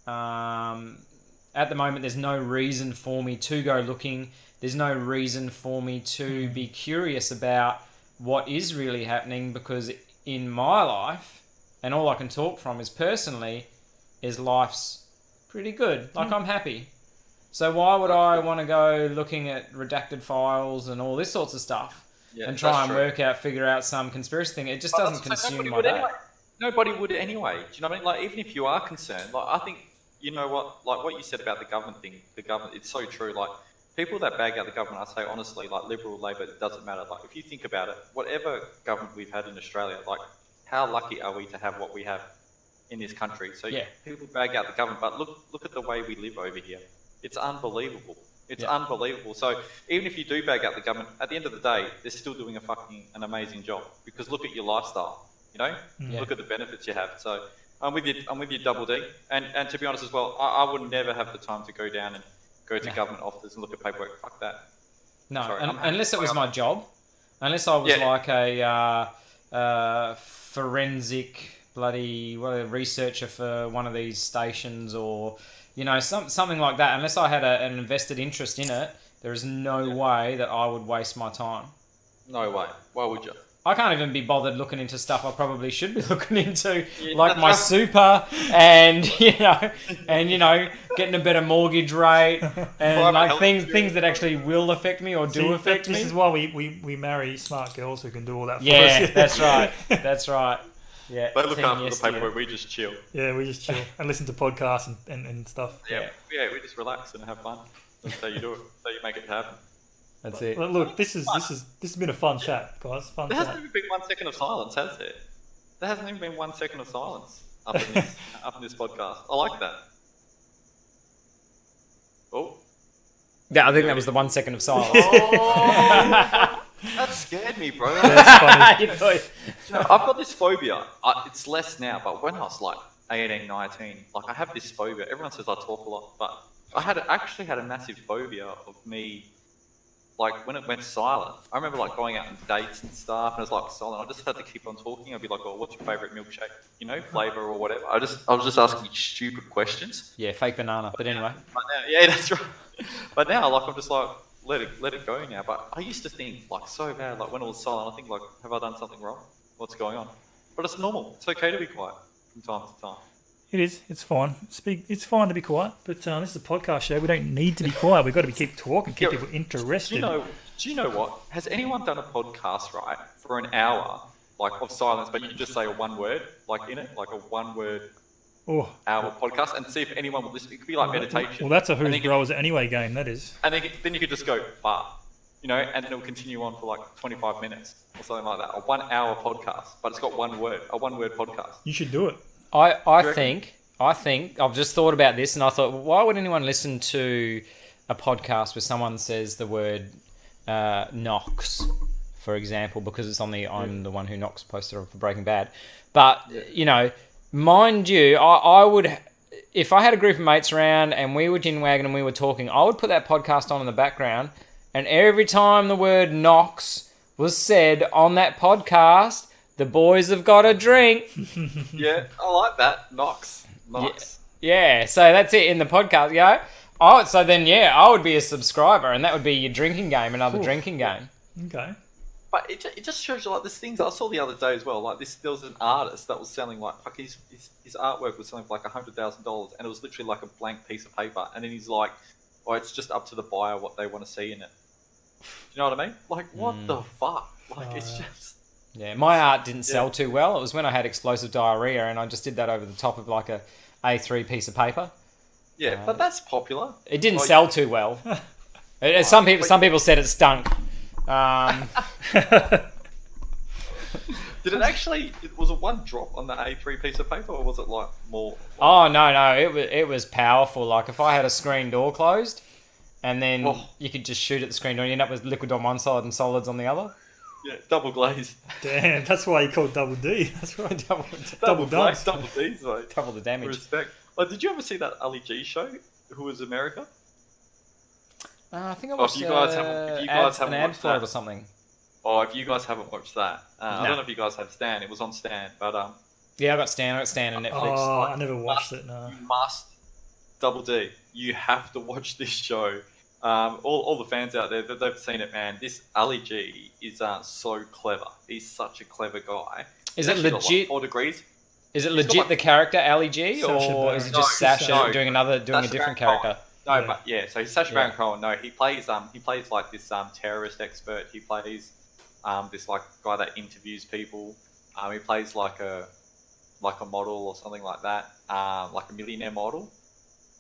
at the moment there's no reason for me to go looking. There's no reason for me to be curious about what is really happening, because in my life, and all I can talk from is personally, is life's pretty good. Like, I'm happy. So why would I want to go looking at redacted files and all this sorts of stuff and try and figure out some conspiracy thing? It just doesn't consume my day. Anyway. Nobody would anyway. Do you know what I mean? Like, even if you are concerned, like, I think, you know what, like what you said about the government thing, it's so true. Like, people that bag out the government, I say honestly, like Liberal, Labor, it doesn't matter. Like, if you think about it, whatever government we've had in Australia, like, how lucky are we to have what we have in this country? So Yeah. people bag out the government, but look at the way we live over here. It's unbelievable. It's unbelievable. So even if you do bag out the government, at the end of the day, they're still doing an amazing job. Because look at your lifestyle, look at the benefits you have. So I'm with you, Double D. And to be honest as well, I would never have the time to go down and go to government offices and look at paperwork. Fuck that. No, Sorry, unless it was my job. Unless I was like a forensic researcher for one of these stations, or something like that. Unless I had an invested interest in it, there is no way that I would waste my time. No way. Why would you? I can't even be bothered looking into stuff I probably should be looking into, like my super and getting a better mortgage rate and like things that actually will affect me or affect me. This is why we marry smart girls who can do all that for us. Yeah, that's right. That's right. Yeah. They look after the paperwork. We just chill. Yeah, we just chill and listen to podcasts and stuff. Yeah, we just relax and have fun. That's how you do it. That's how you make it happen. That's it. Look, this has been a fun chat, guys. There hasn't even been 1 second of silence, has there? There hasn't even been 1 second of silence up in this podcast. I like that. Oh. Yeah, I think that was the 1 second of silence. Oh, that scared me, bro. That's funny. I've got this phobia. It's less now, but when I was like 18, 19, like I have this phobia. Everyone says I talk a lot, but I actually had a massive phobia of me. Like when it went silent, I remember like going out on dates and stuff, and it was like silent. I just had to keep on talking. I'd be like, "Oh, what's your favorite milkshake? Flavor or whatever." I was just asking stupid questions. Yeah, fake banana. But anyway. But now, yeah, that's right. But now, like, I'm just like, let it go now. But I used to think like so bad, like when it was silent, I think like, have I done something wrong? What's going on? But it's normal. It's okay to be quiet from time to time. It is. It's fine. It's fine to be quiet, but this is a podcast show. We don't need to be quiet. We've got to keep talking, keep people interested. Do you know what? Has anyone done a podcast, right, for an hour, like, of silence, but you just say a one word, like, in it? Like a one-word hour podcast, and see if anyone will listen. It could be like meditation. Well, that's a Who's Bro Is It Anyway game, that is. And then you could just go, far, and then it'll continue on for like 25 minutes or something like that. A 1 hour podcast, but it's got one word, a one-word podcast. You should do it. I think I've just thought about this, and I thought, well, why would anyone listen to a podcast where someone says the word knocks, for example, because it's on the I'm the one who knocks poster for Breaking Bad. But mind you, I would, if I had a group of mates around and we were gin-wagging and we were talking, I would put that podcast on in the background, and every time the word knocks was said on that podcast, the boys have got a drink. Yeah, I like that. Knocks. Yeah, so that's it in the podcast, Oh, so then, I would be a subscriber, and that would be your drinking game, another drinking game. Okay. But it just shows you, like, there's things I saw the other day as well. Like, there was an artist that was selling, like, his artwork was selling for, like, $100,000, and it was literally, like, a blank piece of paper. And then he's like, oh, it's just up to the buyer what they want to see in it. Do you know what I mean? Like, what the fuck? Like, it's just... Yeah, my art didn't sell too well. It was when I had explosive diarrhea, and I just did that over the top of, like, a A3 piece of paper. Yeah, but that's popular. It didn't sell too well. Some people said it stunk. Did it actually? Was it one drop on the A3 piece of paper, or was it like more? Oh no! It was powerful. Like if I had a screen door closed, and then you could just shoot at the screen door, and you end up with liquid on one side and solids on the other. Yeah, double glazed. Damn, that's why you called Double D. That's right, double glazed, double D's, mate. Double the damage. Respect. Oh, did you ever see that Ali G show? Who was America? I think I watched if you guys haven't an ad watched for it that, or something. Oh, if you guys haven't watched that, I don't know if you guys have Stan. It was on Stan, but yeah, I got Stan on Netflix. Oh, I never watched it. No. You must, Double D. You have to watch this show. All the fans out there, they've seen it, man. This Ali G is so clever. He's such a clever guy. Is it legit? Got, like, 4 degrees. Is it legit the character Ali G, or is it just Sacha doing a different character? No, but so he's Sacha Baron Cohen. No, he plays like this terrorist expert. He plays this like guy that interviews people. He plays like a model or something like that, like a millionaire model.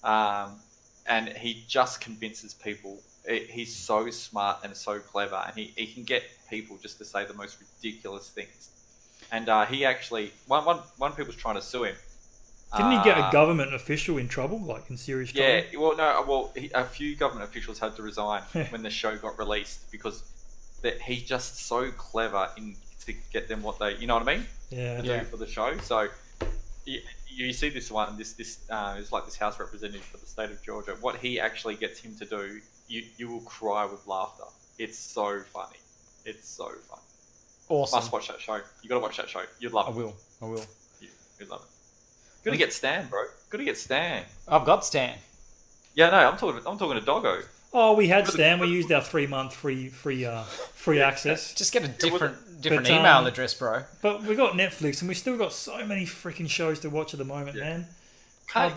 And he just convinces people. He's so smart and so clever, and he can get people just to say the most ridiculous things. And he actually, one people's trying to sue him Didn't he get a government official in trouble, like in serious trouble? Yeah, well, no, a few government officials had to resign when the show got released because he's just so clever to get them what they, you know what I mean? Yeah. Do for the show. So you see this one, this is like this House representative for the state of Georgia. What he actually gets him to do, you will cry with laughter. It's so funny. It's so funny. Awesome. Must watch that show. You got to watch that show. You'd love it. I will. You'd love it. Gotta get Stan, bro. Gotta get Stan. I've got Stan. Yeah, no, I'm talking to Doggo. Oh, we had Stan. We used our 3-month free access. Just get a different email address, bro. But we got Netflix, and we still got so many freaking shows to watch at the moment, man. Can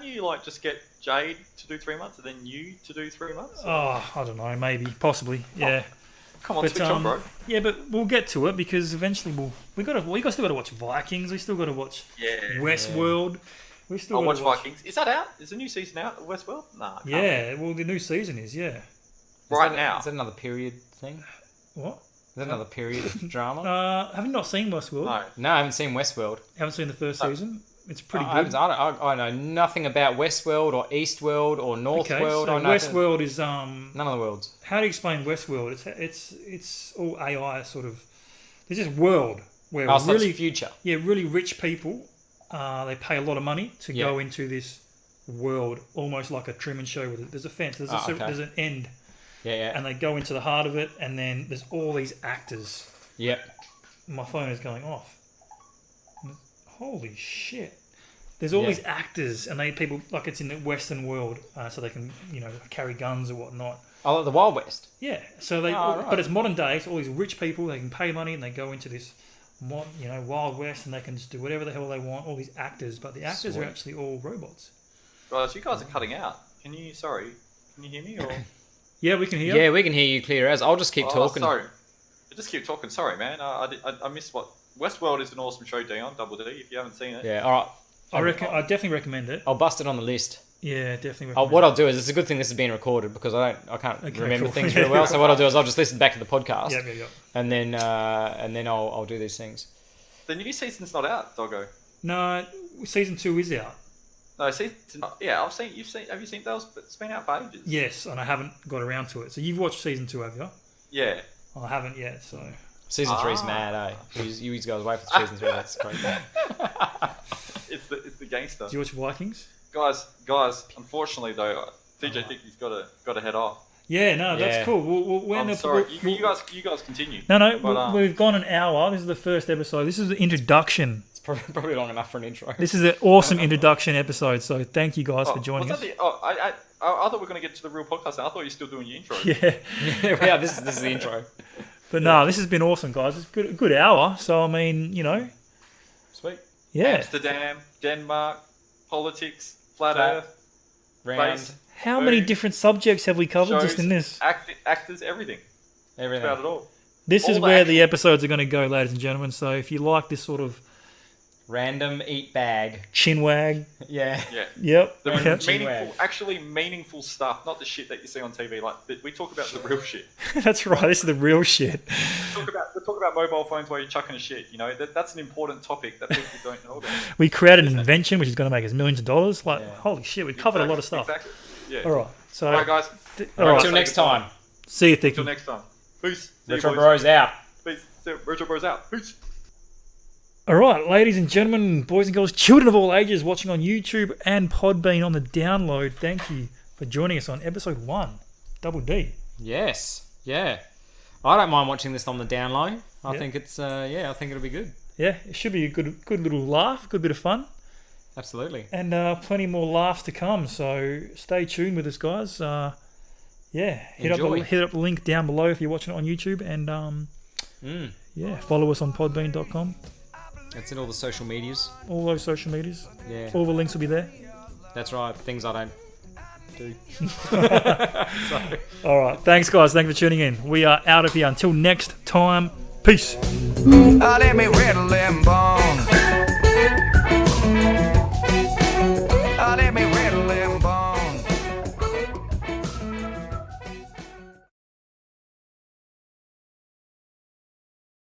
you like just get Jade to do 3 months and then you to do 3 months? Oh, I don't know, maybe, possibly, yeah. Come on, switch on, bro. Yeah, but we'll get to it because eventually we still got to watch Vikings. We still got to watch Westworld. We still watch Vikings. Is that out? Is the new season out of Westworld? Nah. Yeah, well, the new season is now. Is that another period thing? What? Is that another period drama? Have you not seen Westworld? No, I haven't seen Westworld. Haven't seen the first season? It's pretty good. I know nothing about Westworld or Eastworld or Northworld. Okay, so Westworld is none of the worlds. How do you explain Westworld? It's all AI sort of. There's this world where really future. Yeah, really rich people. They pay a lot of money to go into this world, almost like a Truman Show. There's a fence. There's an end. Yeah. And they go into the heart of it, and then there's all these actors. Yep. My phone is going off. Holy shit. There's all these actors, and they people like it's in the Western world, so they can carry guns or whatnot. Oh, the Wild West. Yeah, so but it's modern day. So all these rich people, they can pay money and they go into this, Wild West, and they can just do whatever the hell they want. All these actors, but the actors are actually all robots. Guys, you guys are cutting out. Can you hear me? Or? Yeah, we can hear. Yeah, we can hear you clear as. I'll just keep talking. Sorry, just keep talking. Sorry, man. I missed what. Westworld is an awesome show, Dion, Double D, if you haven't seen it. Yeah, all right. I definitely recommend it. I'll bust it on the list. Yeah, definitely recommend what I'll do is, it's a good thing this is being recorded because I can't remember things very well. So what I'll do is I'll just listen back to the podcast. Yeah. And then I'll do these things. The new season's not out, Doggo. No, season 2 is out. No, season. Yeah, Have you seen those? It's been out for ages. Yes, and I haven't got around to it. So you've watched season 2, have you? Yeah. I haven't yet, so... Season 3's mad, eh? You guys wait for season 3, that's crazy. It's the gangster. Do you watch Vikings? Guys, unfortunately though, TJ Dickey's got to head off. Yeah, no, that's cool. I'm sorry. You guys continue. No, but, we've gone an hour. This is the first episode. This is the introduction. It's probably long enough for an intro. This is an awesome introduction episode, so thank you guys for joining us. I thought we were going to get to the real podcast. I thought you were still doing your intro. Yeah. This is the intro. But no, this has been awesome, guys. It's a good hour. So, I mean, Sweet. Yeah. Amsterdam, Denmark, politics, flat Earth, round. space, How many different subjects have we covered shows, just in this? Actors, everything. About it all. This is where the episodes are going to go, ladies and gentlemen. So if you like this sort of random eat bag, chinwag, Yeah. Yep. Meaningful stuff, not the shit that you see on TV. Like we talk about the real shit. That's right. This is the real shit. We talk about mobile phones while you're chucking a shit. That's an important topic that people don't know about. We created an invention which is going to make us millions of dollars. Holy shit, we covered a lot of stuff. Exactly. Yeah. All right. So. All right, guys. Until next time. See you, Thicky. Until next time. Peace. Retro Bros out. Peace. Retro Bros out. Peace. All right, ladies and gentlemen, boys and girls, children of all ages watching on YouTube and Podbean on the download, thank you for joining us on episode 1, Double D. Yes, yeah. I don't mind watching this on the download. I think it's, I think it'll be good. Yeah, it should be a good little laugh, good bit of fun. Absolutely. And plenty more laughs to come, so stay tuned with us, guys. Hit up the link down below if you're watching it on YouTube, and follow us on podbean.com. That's in all the social medias. All those social medias. Yeah. All the links will be there. That's right. Things I don't do. All right. Thanks, guys. Thanks for tuning in. We are out of here. Until next time. Peace. Let me riddle them bones.